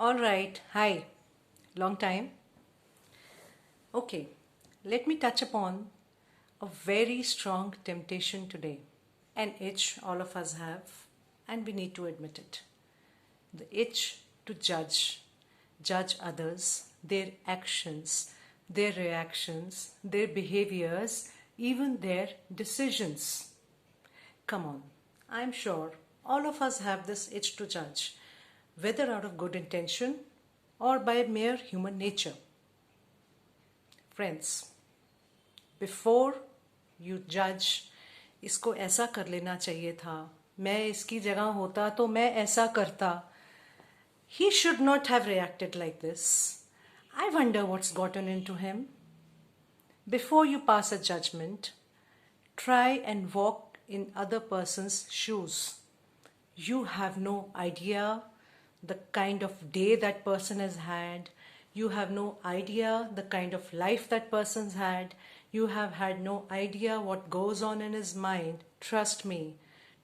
All right, hi, long time. Okay, let me touch upon a very strong temptation today, an itch all of us have, and we need to admit it. The itch to judge others, their actions, their reactions, their behaviors, even their decisions. Come on, I'm sure all of us have this itch to judge, whether out of good intention or by mere human nature. Friends, before you judge, इसको ऐसा कर लेना चाहिए था, मैं इसकी जगह होता तो मैं ऐसा करता. He should not have reacted like this. I wonder what's gotten into him. Before you pass a judgment, try and walk in other person's shoes. You have no idea the kind of day that person has had. You have no idea the kind of life that person's had. You have had no idea what goes on in his mind. Trust me.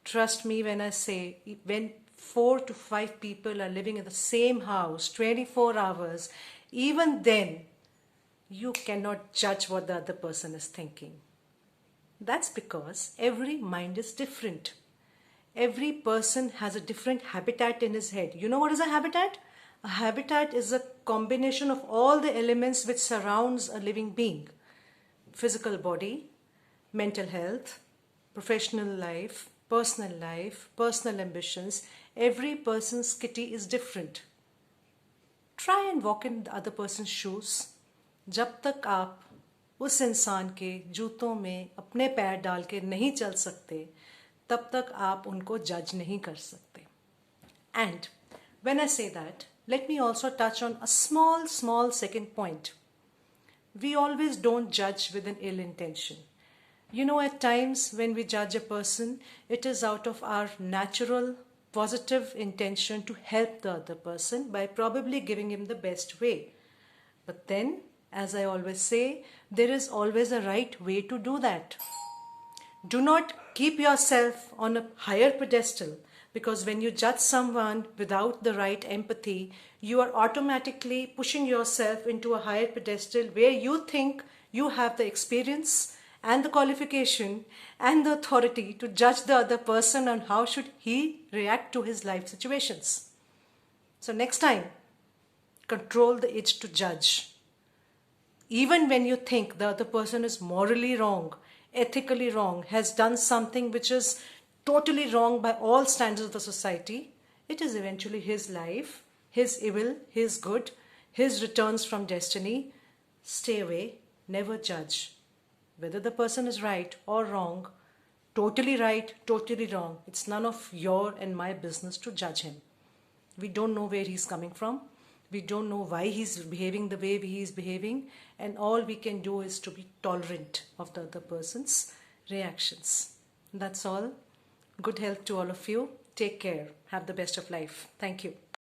Trust me when I say, when 4 to 5 people are living in the same house 24 hours, even then, you cannot judge what the other person is thinking. That's because every mind is different. Every person has a different habitat in his head. You know what is a habitat? A habitat is a combination of all the elements which surrounds a living being. Physical body, mental health, professional life, personal ambitions. Every person's kitty is different. Try and walk in the other person's shoes. जब तक आप उस इंसान के जूतों में अपने पैर डाल के नहीं चल सकते, तब तक आप उनको जज नहीं कर सकते. And when I say that, let me also touch on a small second point. We always don't judge with an ill intention. You know, at times when we judge a person, it is out of our natural positive intention to help the other person by probably giving him the best way. But then, as I always say, there is always a right way to do that. Do not keep yourself on a higher pedestal, because when you judge someone without the right empathy, you are automatically pushing yourself into a higher pedestal where you think you have the experience and the qualification and the authority to judge the other person on how should he react to his life situations. So next time, control the itch to judge. Even when you think the other person is morally wrong, ethically wrong, has done something which is totally wrong by all standards of the society, it is eventually his life, his evil, his good, his returns from destiny. Stay away, never judge. Whether the person is right or wrong, totally right, totally wrong, it's none of your and my business to judge him. We don't know where he's coming from. We don't know why he's behaving the way he is behaving, and all we can do is to be tolerant of the other person's reactions. That's all. Good health to all of you. Take care. Have the best of life. Thank you.